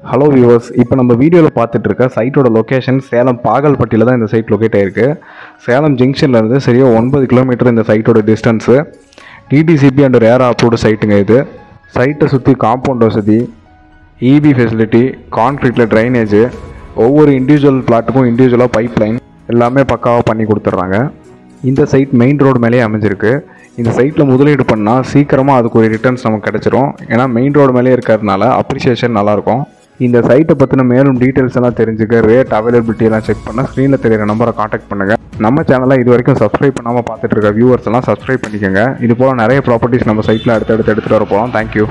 Hello viewers, இப்போ நம்ம வீடியோவில் பார்த்துட்டு இருக்க சைட்டோட லொக்கேஷன் சேலம் பாகல்பட்டியில் தான் இந்த சைட் லொக்கேட் ஆகிருக்கு. சேலம் ஜங்ஷன்லேருந்து சரியாக 9 கிலோமீட்டர் இந்த சைட்டோட distance. DTCP and RERA approved சைட்டுங்க இது. சைட்டை சுற்றி காம்பவுண்ட் வசதி, இபி ஃபெசிலிட்டி, கான்க்ரீட்டில் ட்ரைனேஜு, ஒவ்வொரு இண்டிவிஜுவல் பிளாட்டுக்கும் இண்டிவிஜுவலாக பைப் லைன் எல்லாமே பக்காவாக பண்ணி கொடுத்துட்றாங்க. இந்த சைட் மெயின் ரோடு மேலேயே அமைஞ்சிருக்கு. இந்த சைட்டில் முதலீடு பண்ணால் சீக்கிரமாக அதுக்கு ஒரு ரிட்டர்ன்ஸ் நமக்கு கிடச்சிரும். ஏன்னா மெயின் ரோடு மேலே இருக்கிறதுனால அப்ரிசியேஷன் நல்லாயிருக்கும். இந்த சைட்டை பற்றின மேலும் டீட்டெயில்ஸ் எல்லாம் தெரிஞ்சுக்க, ரேட் அவைலபிலிட்டி எல்லாம் செக் பண்ண ஸ்க்ரீனில் தெரியிற நம்பரை காண்டாக்ட் பண்ணுங்கள். நம்ம சேனலை இது வரைக்கும் சப்ஸ்கிரைப் பண்ணாமல் பார்த்துட்டு இருக்க வியூவர்ஸ் எல்லாம் சப்ஸ்கிரைப் பண்ணிக்கோங்க. இது போல் நிறைய ப்ராப்பர்ட்டிஸ் நம்ம சைட்டில் எடுத்துகிட்டு வர போகிறோம். தேங்க்யூ.